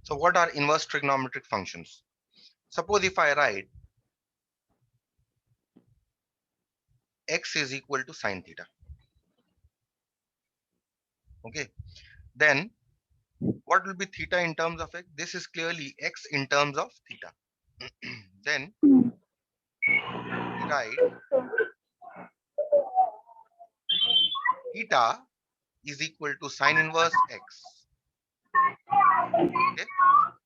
So what are inverse trigonometric functions? Suppose if I write x is equal to sine theta. Okay, then what will be theta in terms of x? This is clearly x in terms of theta. Then we write theta is equal to sine inverse x. Okay.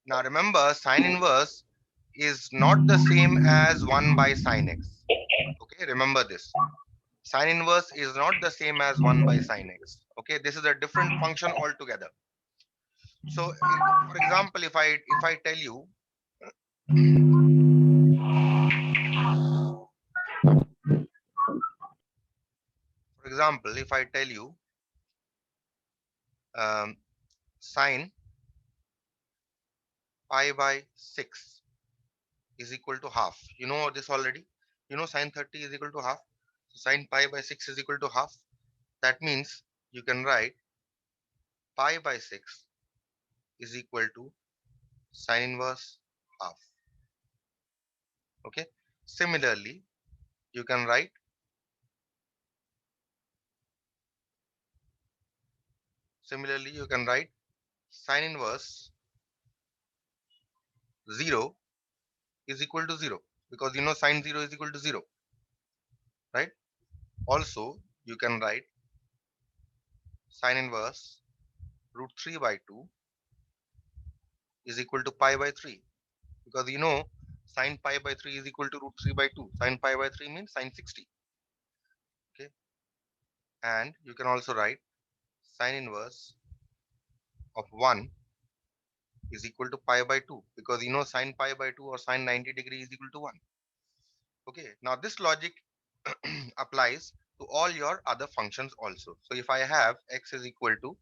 Now remember, sine inverse is not the same as 1 by sine x. Okay, remember this. Sine inverse is not the same as 1 by sine x. Okay, this is a different function altogether. So, for example, if I tell you, for example, if I tell you um, sine pi by 6 is equal to half. You know this already. You know sine 30 is equal to half. So sine pi by 6 is equal to half. That means you can write pi by 6 is equal to sine inverse half. Okay. Similarly, you can write sine inverse 0 is equal to 0, because you know sine 0 is equal to 0, right? Also, you can write sine inverse root 3 by 2 is equal to pi by 3, because you know sine pi by 3 is equal to root 3 by 2. Sine pi by 3 means sine 60. Okay. And you can also write sine inverse of 1 is equal to pi by 2, because you know sine pi by 2 or sine 90 degree is equal to 1. Okay. Now this logic applies to all your other functions also. So if I have x is equal to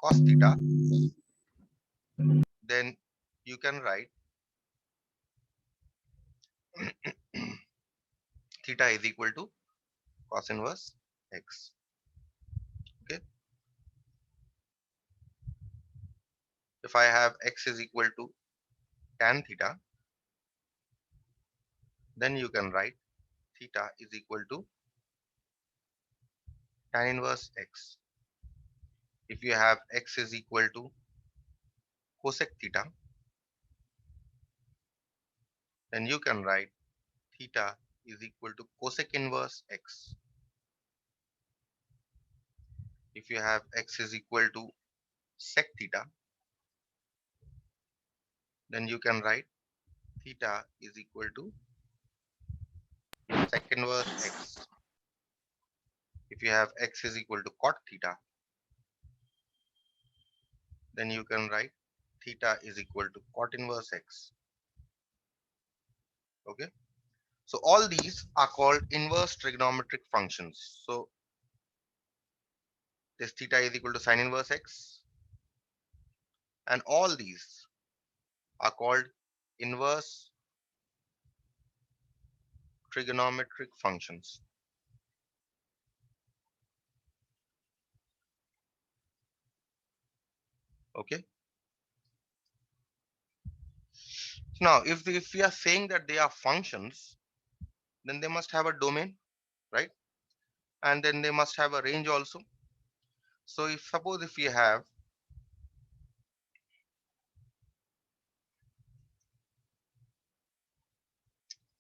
cos theta, then you can write theta is equal to cos inverse x. Okay. If I have x is equal to tan theta, then you can write theta is equal to tan inverse x. If you have x is equal to cosec theta, then you can write theta is equal to cosec inverse x. If you have x is equal to sec theta, then you can write theta is equal to sec inverse x. If you have x is equal to cot theta, then you can write theta is equal to cot inverse x. Okay. So all these are called inverse trigonometric functions. So this theta is equal to sine inverse x, and all these are called inverse trigonometric functions. Okay. Now, if we are saying that they are functions, then they must have a domain, right? And then they must have a range also. So if suppose if we have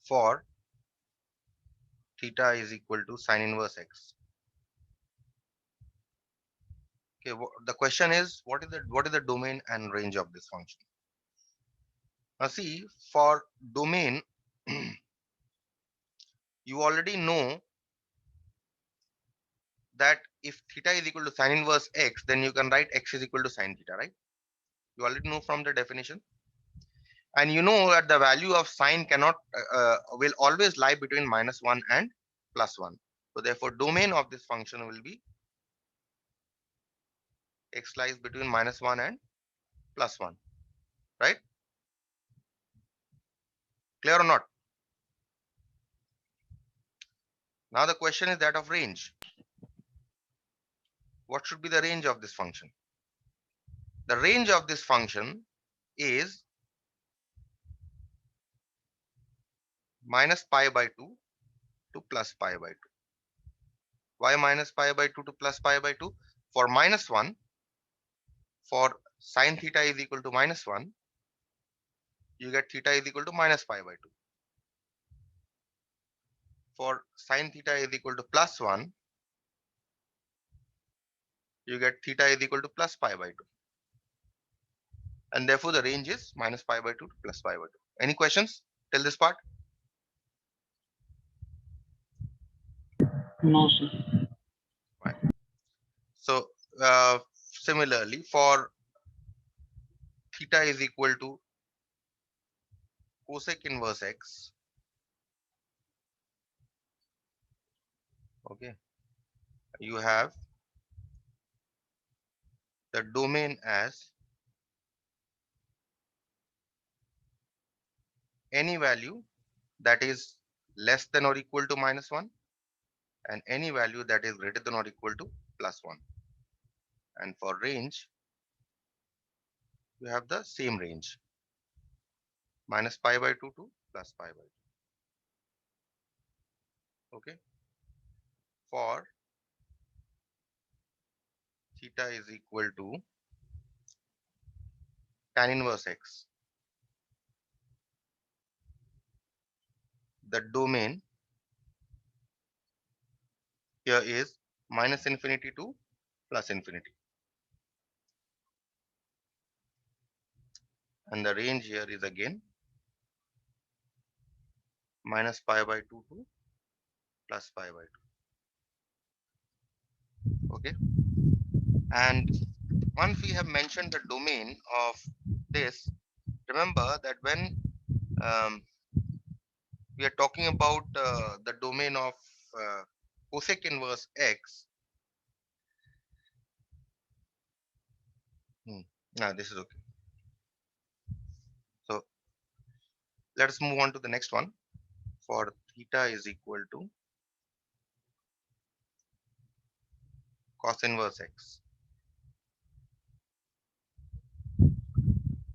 for theta is equal to sine inverse x. Okay, the question is what is the domain and range of this function? Now see, for domain, you already know that if theta is equal to sine inverse x, then you can write x is equal to sine theta, right? You already know from the definition. And you know that the value of sine cannot will always lie between -1 and +1. So therefore, domain of this function will be x lies between -1 and +1, right? Clear or not? Now the question is that of range. What should be the range of this function? the range of this function is minus pi by 2 to plus pi by 2. Why minus pi by 2 to plus pi by 2? For minus 1, for sine theta is equal to minus 1, you get theta is equal to minus pi by 2. For sine theta is equal to plus 1, you get theta is equal to plus pi by 2. And therefore the range is minus pi by 2 to plus pi by 2. Any questions till this part? No, sir. Right. So similarly, for theta is equal to cosec inverse x, okay, you have the domain as any value that is less than or equal to minus 1 and any value that is greater than or equal to plus 1. And for range, you have the same range, minus pi by 2 to plus pi by 2. Okay. For theta is equal to tan inverse x, the domain here is minus infinity to plus infinity. And the range here is again minus pi by 2 to plus pi by 2. Okay. And once we have mentioned the domain of this, remember that when we are talking about the domain of cosec inverse x, this is okay. So let's move on to the next one. For theta is equal to cos inverse x.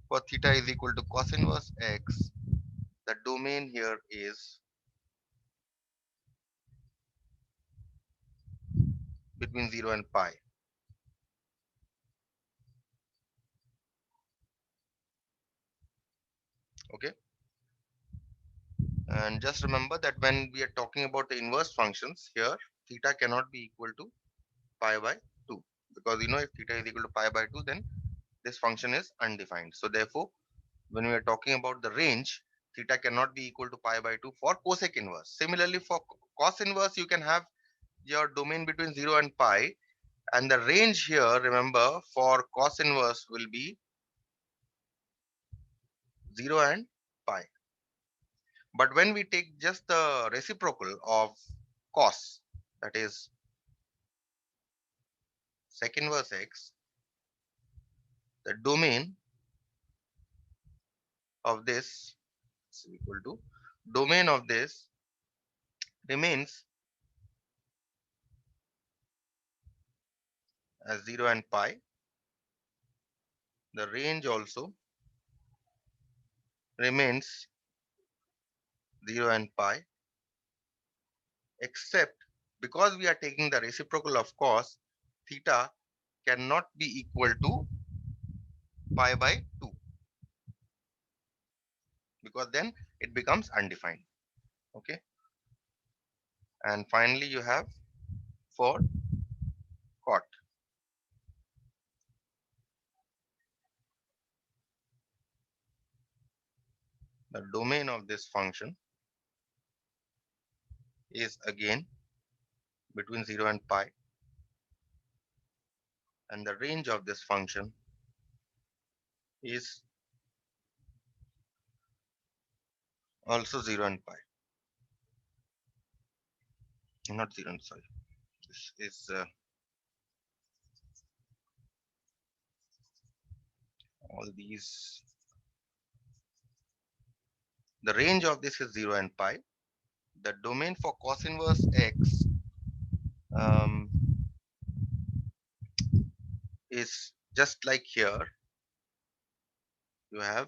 For theta is equal to cos inverse x, the domain here is between 0 and pi. Okay. And just remember that when we are talking about the inverse functions here, theta cannot be equal to pi by 2, because if theta is equal to pi by 2, then this function is undefined. So therefore, when we are talking about the range, theta cannot be equal to pi by 2 for cosec inverse. Similarly, for cos inverse, you can have your domain between 0 and pi, and the range here, remember, for cos inverse will be 0 and pi. But when we take just the reciprocal of cos, that is sec inverse x, the domain of this is equal to domain of this remains as 0 and pi. The range also remains 0 and pi, except because we are taking the reciprocal of cos, theta cannot be equal to pi by 2, because then it becomes undefined. Okay. And finally, you have for cot, the domain of this function is again between 0 and pi, and the range of this function is also 0 and pi. Not 0, sorry. This is all these. The range of this is 0 and pi. The domain for cos inverse x is just like here. you have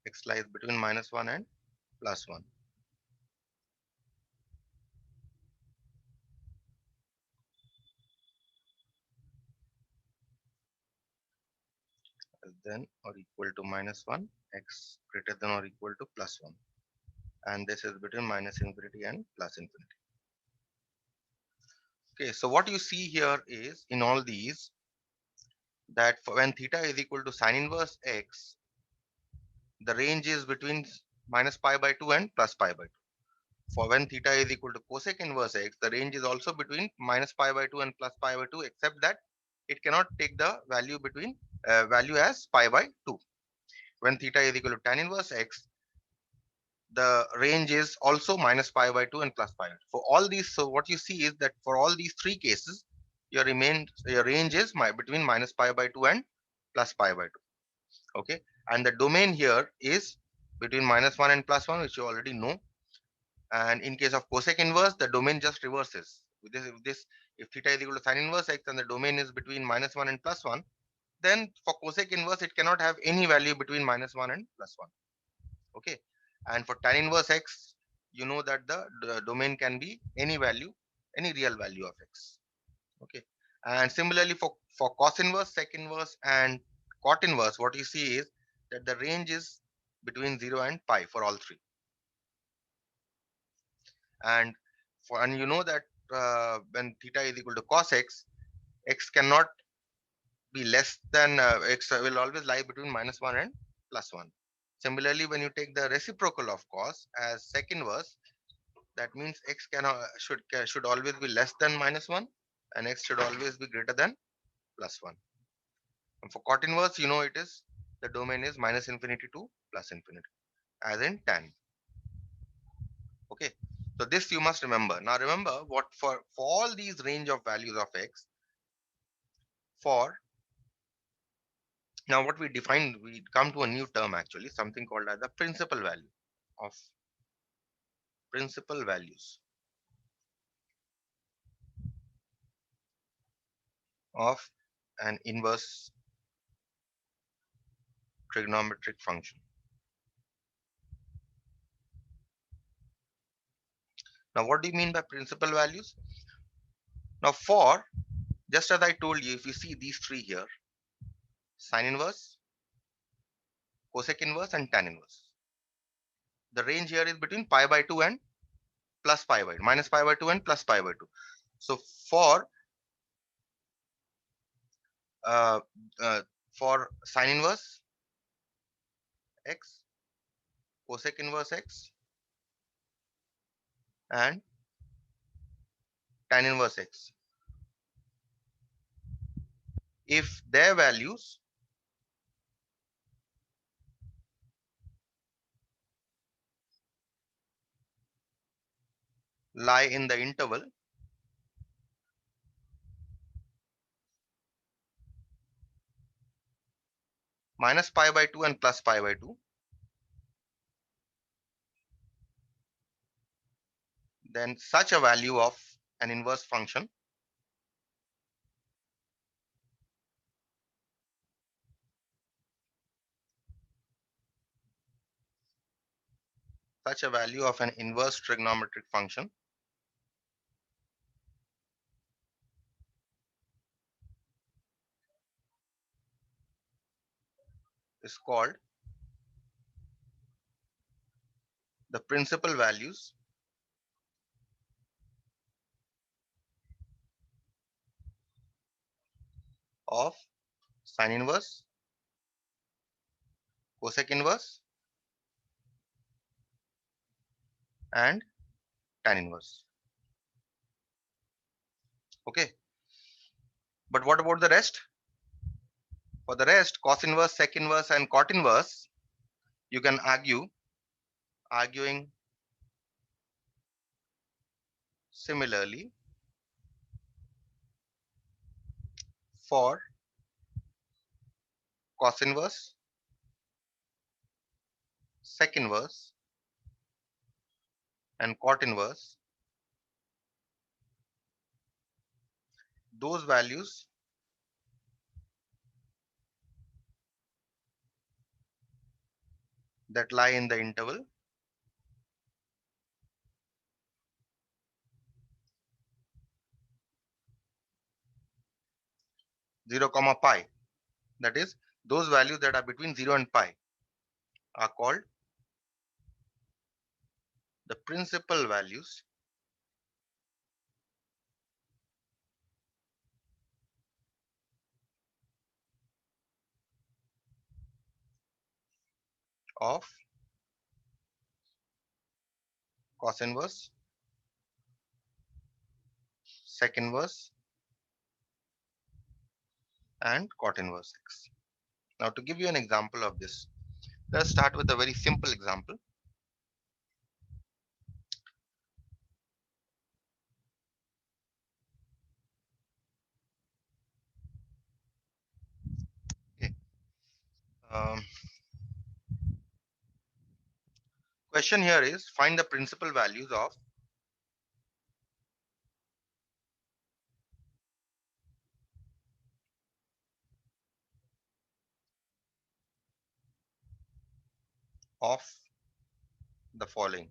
x lies between -1 and +1. Less than or equal to -1, x greater than or equal to +1. And this is between -infinity and +infinity. Okay, so what you see here is in all these that when theta is equal to sine inverse x, the range is between -pi/2 and +pi/2. For when theta is equal to cosec inverse x, the range is also between -pi/2 and +pi/2, except that it cannot take the value between value as pi/2. When theta is equal to tan inverse x, the range is also -pi/2 and +pi/2. For all these, so what you see is that for all these three cases, your range is between -pi/2 and +pi/2. Okay, and the domain here is between -1 and +1, which you already know. And in case of cosec inverse, the domain just reverses. If theta is equal to sine inverse x and the domain is between -1 and +1, then for cosec inverse, it cannot have any value between -1 and +1. Okay, and for tan inverse x, you know that the domain can be any value, any real value of x. Okay, and similarly for cos inverse, sec inverse, and cot inverse, what you see is that the range is between 0 and pi for all three. And you know that when theta is equal to cos x, x cannot be less than x will always lie between -1 and +1. Similarly, when you take the reciprocal of cos as sec inverse, that means x should always be less than -1, and x should always be greater than +1. And for cot inverse, you know it is the domain is -infinity to +infinity, as in tan. Okay, so this you must remember. Now remember what for all these range of values of x, for now what we define, we come to a new term actually, something called as the principal value of principal values of an inverse trigonometric function. Now what do you mean by principal values? Now for, just as I told you, if you see these three here, sine inverse, cosec inverse, and tan inverse, the range here is between pi/2 and +pi/2, -pi/2 and +pi/2. So uh, uh, for sine inverse x, cosec inverse x, and tan inverse x, if their values lie in the interval -pi/2 and +pi/2, then such a value of an inverse function such a value of an inverse trigonometric function is called the principal values of sine inverse, cosec inverse, and tan inverse. Okay, but what about the rest? For the rest, cos inverse, sec inverse, and cot inverse, you can arguing similarly for cos inverse, sec inverse, and cot inverse. Those values that lie in the interval 0 comma pi. That is, those values that are between 0 and pi are called the principal values of cos inverse, sec inverse, and cot inverse x. Now, to give you an example of this, let's start with a very simple example. Okay. Question here is find the principal values of the following.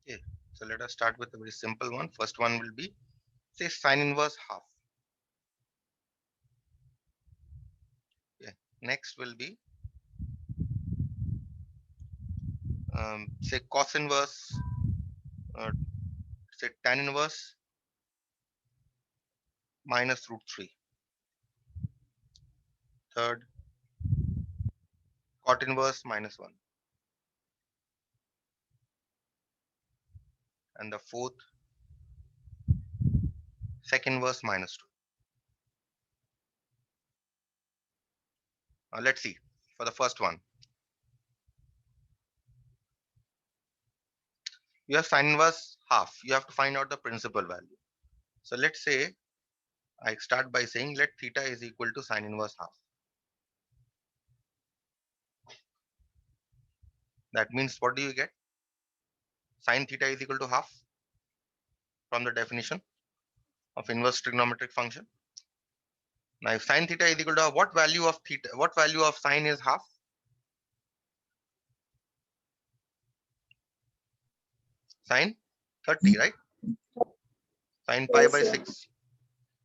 Okay, so let us start with a very simple one. First one will be, say, sine inverse half. Okay. Next will be, say, cos inverse, say, tan inverse minus root 3. Third, cot inverse minus 1. And the fourth, sec inverse minus 2. Let's see for the first one. You have sine inverse half. You have to find out the principal value. So let's say I start by saying let theta is equal to sine inverse half. That means what do you get? Sine theta is equal to half from the definition of inverse trigonometric function. Now, if sine theta is equal to half, what value of theta, what value of sine is half? Sine 30, right? Sine pi by 6.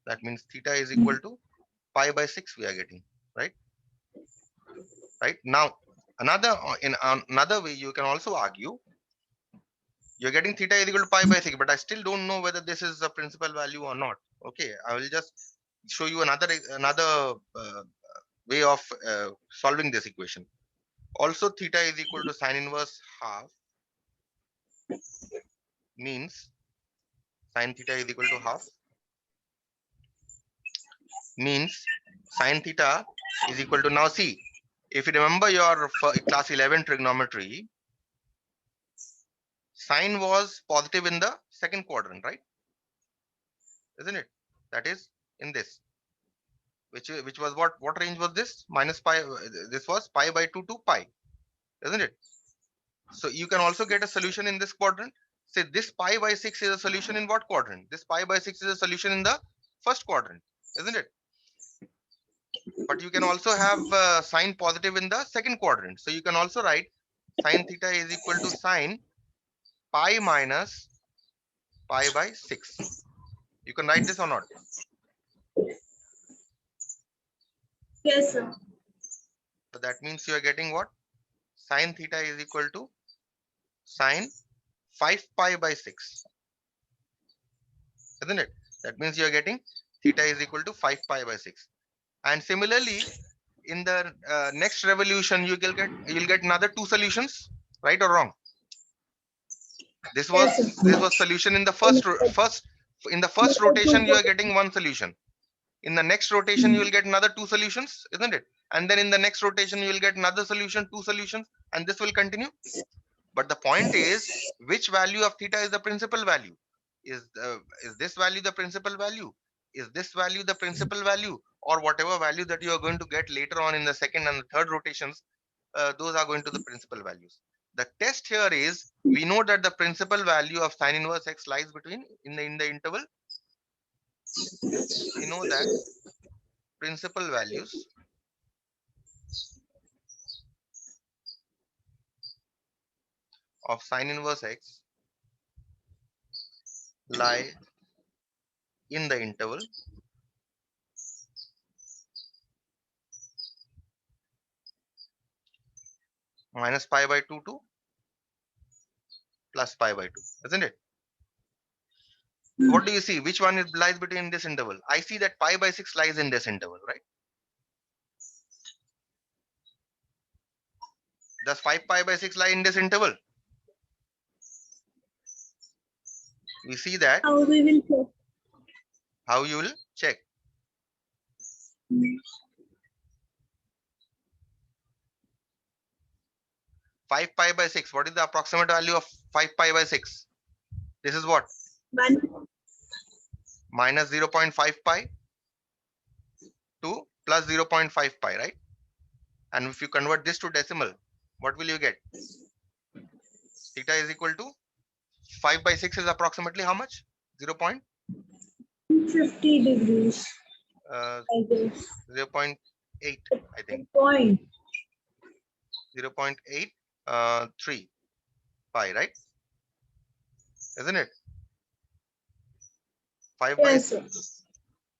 That means theta is equal to pi by 6 we are getting, right? Right. Now, in another way, you can also argue you're getting theta is equal to pi by 6, but I still don't know whether this is the principal value or not. Okay, I will just show you another way of solving this equation. Also, theta is equal to sine inverse half means sine theta is equal to half means sine theta is equal to, now see, if you remember your class 11 trigonometry, sine was positive in the second quadrant, right? Isn't it? That is in this, which was what range was this? Minus pi. This was pi by 2 to pi, isn't it? So you can also get a solution in this quadrant. Say this pi by 6 is a solution in what quadrant? This pi by 6 is a solution in the first quadrant, isn't it? But you can also have sine positive in the second quadrant. So you can also write sine theta is equal to sine pi minus pi by 6. You can write this or not? Yes, sir. So that means you are getting what? Sine theta is equal to sine 5 pi by 6. Isn't it? That means you are getting theta is equal to 5 pi by 6. And similarly, in the next revolution, you'll get another two solutions, right or wrong? This Yes, was solution in the first rotation. You are getting one solution. In the next rotation, you will get another two solutions, isn't it? And then in the next rotation, you will get another solution, two solutions, and this will continue. But the point is, which value of theta is the principal value? Is this value the principal value? Is this value the principal value? Or whatever value that you are going to get later on in the second and the third rotations, those are going to the principal values. The test here is, we know that the principal value of sine inverse x lies between in the interval. We know that principal values of sine inverse x lie in the interval minus pi by 2 to plus pi by 2, isn't it? What do you see? Which one lies between this interval? I see that pi by 6 lies in this interval, right? Does 5 pi by 6 lie in this interval? We see that. How we will check? How you will check? 5 pi by 6. What is the approximate value of 5 pi by 6? This is what? 1. Minus 0.5 pi to plus 0.5 pi, right? And if you convert this to decimal, what will you get? Theta is equal to 5 by 6 is approximately how much? 0.50 degrees, I guess. 0.8, I think. Point. 0.83 pi, right? Isn't it? 5 by Yes, sir.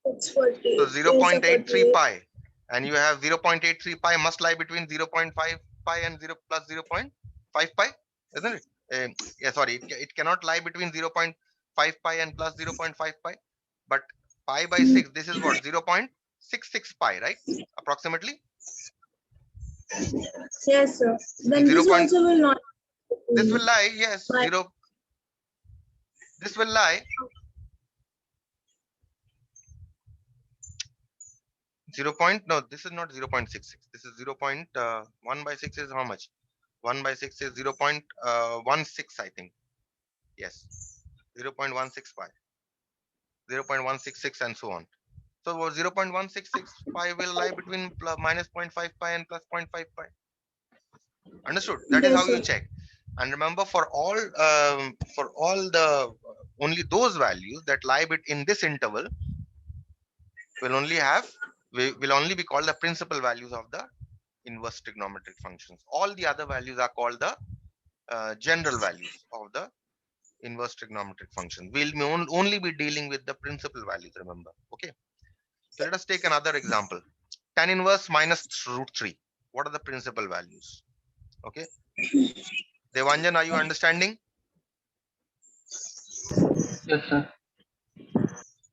It's 40. so 0.83 Yes, pi, and you have 0.83 pi must lie between 0.5 pi and 0 plus 0.5 pi, isn't it? Yeah, sorry, it cannot lie between 0.5 pi and plus 0.5 pi, but pi by 6, this is what? 0.66 pi, right? Approximately. Yes, sir. Then 0. this also will not. This will lie, yes, But 0. This will lie 0. No, this is not 0.66. This is 0.1 by 6 is how much? 1 by 6 is 0.16, I think. Yes, 0.16 pi, 0.166 and so on. So 0.166 pi will lie between minus 0.5 pi and plus 0.5 pi. Understood? That is yes, how you sir. check. And remember, for all the only those values that lie in this interval will only be called the principal values of the inverse trigonometric functions. All the other values are called the general values of the inverse trigonometric function. We'll only be dealing with the principal values, remember. Okay. So let us take another example. Tan inverse minus root 3. What are the principal values? Okay. Devanjan, are you understanding? Yes, sir.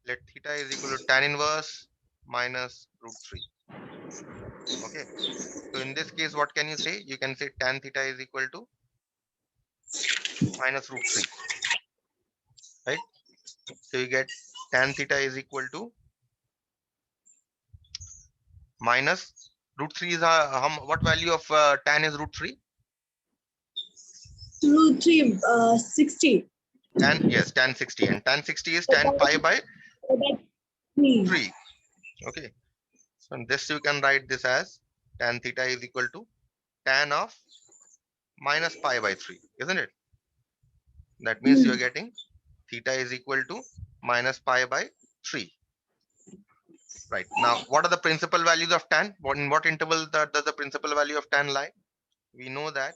Let theta is equal to tan inverse minus root 3. Okay. So in this case, what can you say? You can say tan theta is equal to minus root 3. Right? So you get tan theta is equal to minus root 3 is what value of tan is root 3? Root 3, 60. Tan, yes, tan 60, and tan 60 is tan pi by 3. Okay. So in this you can write this as tan theta is equal to tan of minus pi by 3, isn't it? That means you are getting theta is equal to minus pi by 3. Right. Now, what are the principal values of tan? In what interval does the principal value of tan lie? We know that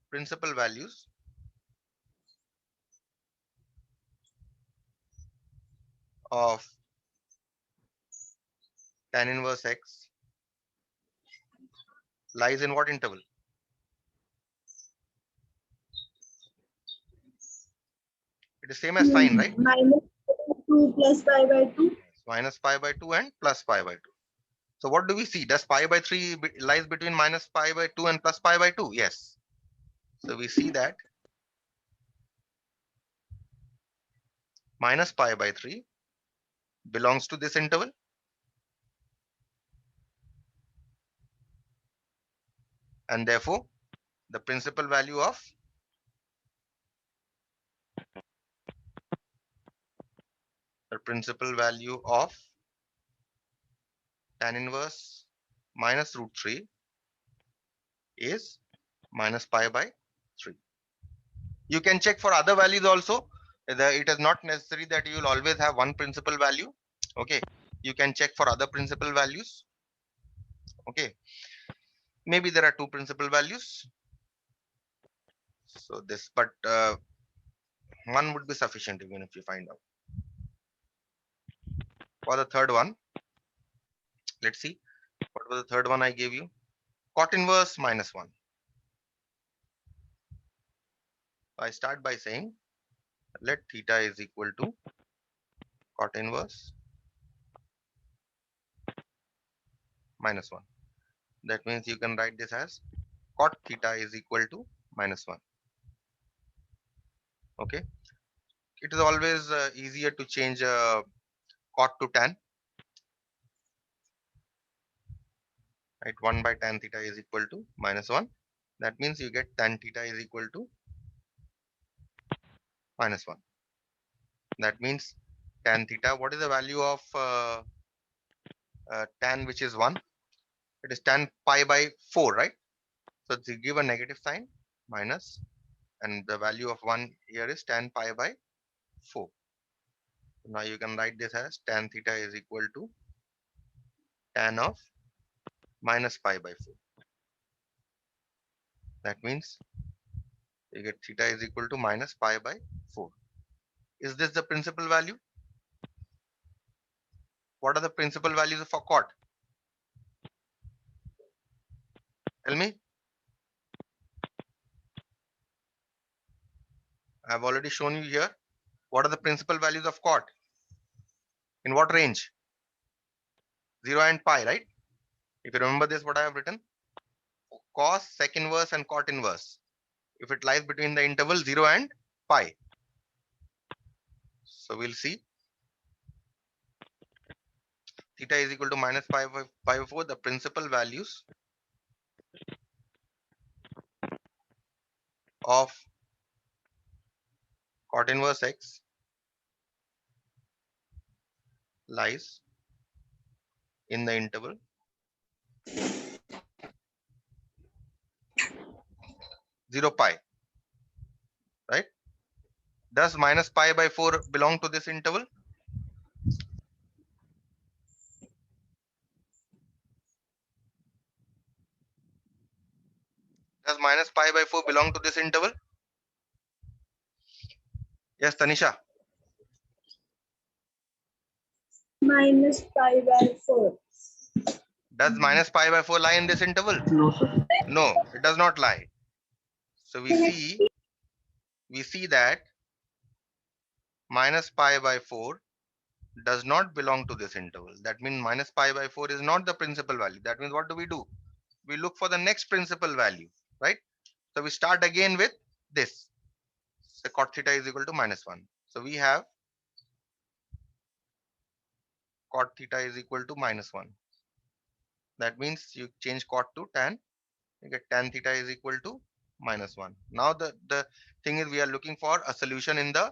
principal values of tan inverse x lies in what interval? It is same as sine, right? Minus 2 plus pi by 2. Minus pi by 2 and plus pi by 2. So what do we see? Does pi by 3 lies between minus pi by 2 and plus pi by 2? Yes. So we see that minus pi by 3 belongs to this interval. And therefore, the principal value of tan inverse minus root 3 is minus pi by 3. You can check for other values also. It is not necessary that you will always have one principal value. Okay, you can check for other principal values. Okay, maybe there are two principal values. So this, but one would be sufficient even if you find out. For the third one, let's see. What was the third one I gave you? Cot inverse minus 1. I start by saying let theta is equal to cot inverse minus 1. That means you can write this as cot theta is equal to minus 1. Okay. It is always easier to change cot to tan. Right. 1 by tan theta is equal to minus 1. That means you get tan theta is equal to minus 1. That means tan theta, what is the value of tan which is 1? It is tan pi by 4, right? So to give a negative sign, minus, and the value of 1 here is tan pi by 4. Now you can write this as tan theta is equal to tan of minus pi by 4. That means you get theta is equal to minus pi by 4. Is this the principal value? What are the principal values for cot? Tell me. I have already shown you here. What are the principal values of cot? In what range? 0 and pi, right? If you remember this, what I have written? Cos, sec inverse and cot inverse. If it lies between the interval 0 and pi. So we'll see. Theta is equal to minus pi by 4. The principal values of cot inverse x lies in the interval 0 pi, right? Does minus pi by 4 belong to this interval? Does minus pi by 4 belong to this interval? Yes, Tanisha. Minus pi by 4. Does minus pi by 4 lie in this interval? No, sir. No, it does not lie. So we see that minus pi by 4 does not belong to this interval. That means minus pi by 4 is not the principal value. That means what do? We look for the next principal value, right? So we start again with this. So cot theta is equal to minus 1. So we have cot theta is equal to minus 1. That means you change cot to tan, you get tan theta is equal to minus 1. Now the thing is we are looking for a solution in the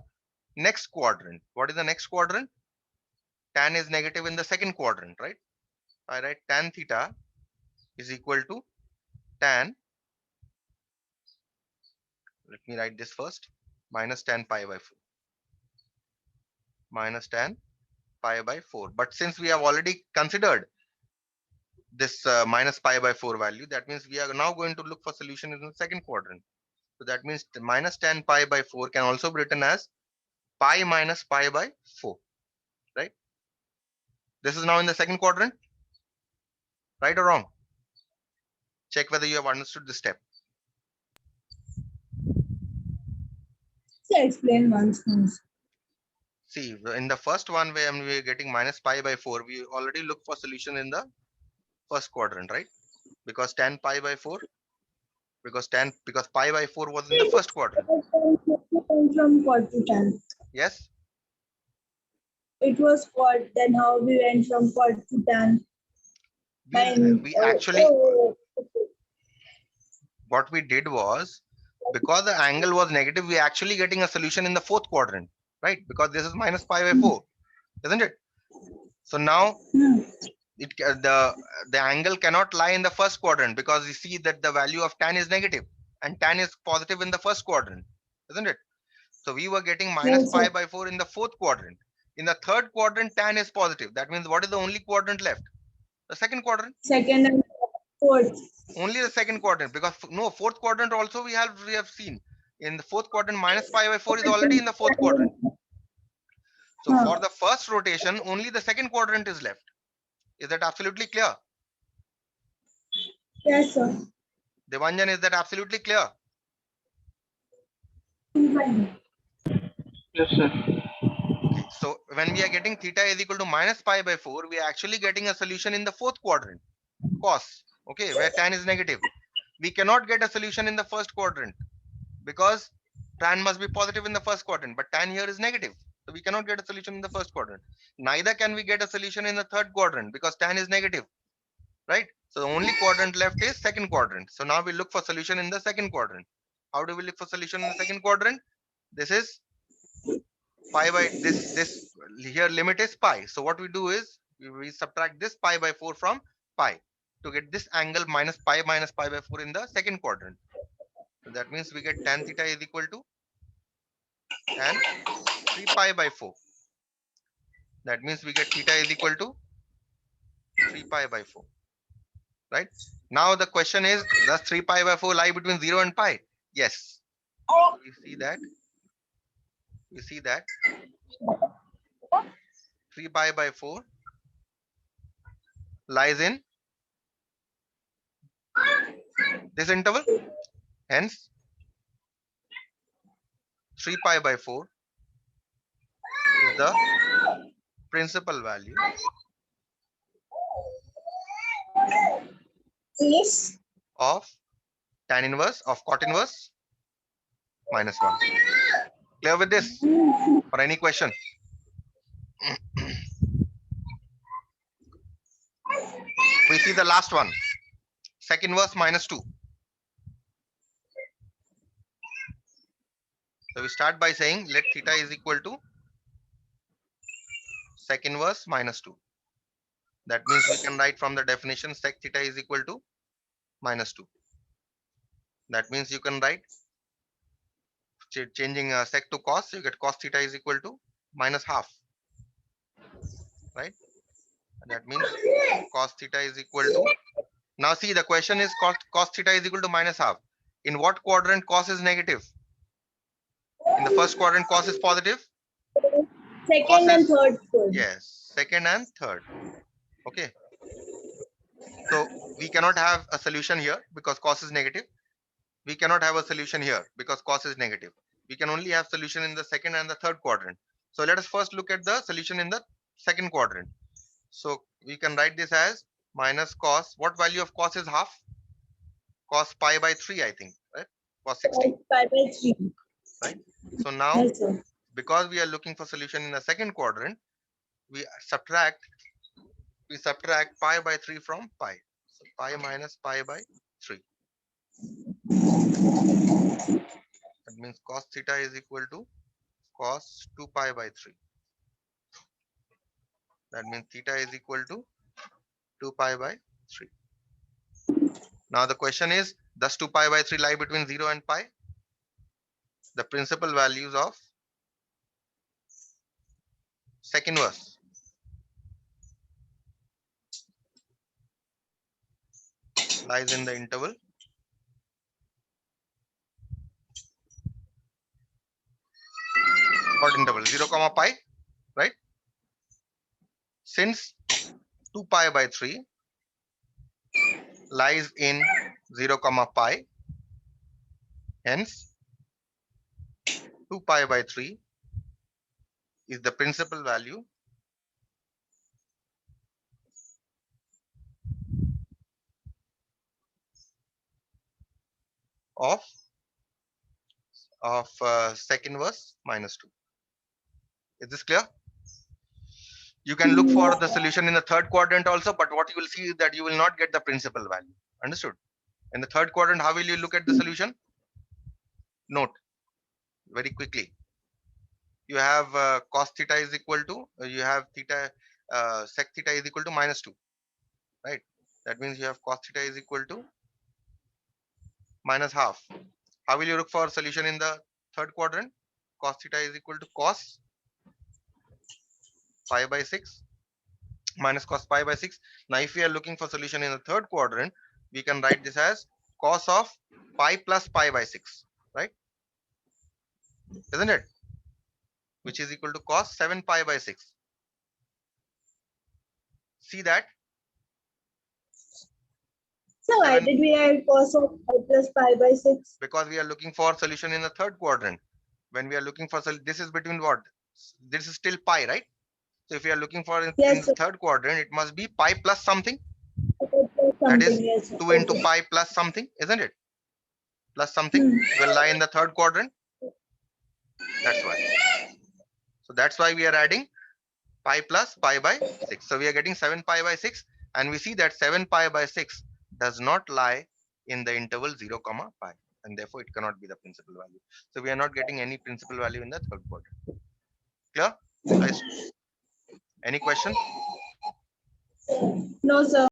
next quadrant. What is the next quadrant? Tan is negative in the second quadrant, right? I write tan theta is equal to tan, let me write this first, minus tan pi by 4. Minus tan pi by 4. But since we have already considered this minus pi by 4 value, that means we are now going to look for solution in the second quadrant. So that means minus tan pi by 4 can also be written as pi minus pi by 4, right? This is now in the second quadrant, right or wrong? Check whether you have understood this step. So explain once more. See, in the first one where we are getting minus pi by 4, we already look for solution in the first quadrant, right? Because tan pi by 4, because pi by 4 was in the first quadrant. From quad to tan. Yes. It was quad, then how we went from quad to tan? We actually, what we did was, because the angle was negative, we are actually getting a solution in the fourth quadrant, right? Because this is minus pi by 4, isn't it? So now the angle cannot lie in the first quadrant, because you see that the value of tan is negative and tan is positive in the first quadrant, isn't it? So we were getting minus Yes, pi sir. by 4 in the fourth quadrant. In the third quadrant, tan is positive. That means what is the only quadrant left? The second quadrant. Second and fourth. Only the second quadrant, because no, fourth quadrant also we have seen. In the fourth quadrant, minus pi by 4 is already in the fourth quadrant. So for Huh. the first rotation, only the second quadrant is left. Is that absolutely clear? Yes, sir. Devanjan, is that absolutely clear? Yes, sir. Okay, so when we are getting theta is equal to minus pi by 4, we are actually getting a solution in the fourth quadrant, cos, okay, where tan is negative. We cannot get a solution in the first quadrant because tan must be positive in the first quadrant, but tan here is negative. So we cannot get a solution in the first quadrant. Neither can we get a solution in the third quadrant because tan is negative, right? So the only quadrant left is second quadrant. So now we look for solution in the second quadrant. How do we look for solution in the second quadrant? This is pi by this here limit is pi. So what we do is we subtract this pi by 4 from pi to get this angle minus pi by 4 in the second quadrant. So that means we get tan theta is equal to tan 3 pi by 4. That means we get theta is equal to 3 pi by 4. Right? Now the question is, does 3 pi by 4 lie between 0 and pi? Yes. So we see that 3 pi by 4 lies in this interval. Hence, 3 pi by 4 is the principal value Yes. of tan inverse of cot inverse minus 1. Clear with this? Or any question? We see the last one. Sec inverse minus 2. So we start by saying let theta is equal to sec inverse minus 2. That means we can write from the definition sec theta is equal to minus 2. That means you can write changing sec to cos, you get cos theta is equal to minus half. Right? That means cos theta is equal to. Now see, the question is cos theta is equal to minus half. In what quadrant cos is negative? In the first quadrant cos is positive. Cos Second and is, third school. yes, second and third. Okay. So we cannot have a solution here because cos is negative. We cannot have a solution here because cos is negative. We can only have solution in the second and the third quadrant. So let us first look at the solution in the second quadrant. So we can write this as minus cos. What value of cos is half? Cos pi by 3, I think, right? Cos 60, 5/3. right? So now, Yes, sir. because we are looking for solution in the second quadrant, we subtract pi by 3 from pi. So pi minus pi by 3. That means cos theta is equal to cos 2 pi by 3. That means theta is equal to 2 pi by 3. Now the question is, does 2 pi by 3 lie between 0 and pi? The principal values of sec inverse lies in the interval what interval 0 comma pi, right? Since 2 pi by 3 lies in 0 comma pi, hence 2 pi by 3 is the principal value of sec inverse minus 2. Is this clear? You can look for the solution in the third quadrant also, but what you will see is that you will not get the principal value. Understood? In the third quadrant, how will you look at the solution? Note very quickly. You have cos theta is equal to, you have theta, sec theta is equal to minus 2, right? That means you have cos theta is equal to minus half. How will you look for solution in the third quadrant? cos theta is equal to cos pi by 6 minus cos pi by 6. Now, if we are looking for solution in the third quadrant, we can write this as cos of pi plus pi by 6, right? Isn't it? Which is equal to cos 7 pi by 6. See that? So why 7, did we add cos of pi plus pi by 6? because we are looking for solution in the third quadrant. When we are looking for, this is between what? This is still pi, right? So if we are looking for in Yes, the sir. third quadrant, it must be pi plus something. Pi plus That something, is yes, sir. 2 into Okay. pi plus something, isn't it? Plus something Hmm. will lie in the third quadrant. That's why. So that's why we are adding pi plus pi by 6. So we are getting 7 pi by 6, and we see that 7 pi by 6 does not lie in the interval 0 comma pi, and therefore it cannot be the principal value. So we are not getting any principal value in the third quadrant. Clear, guys? Any question? No, sir.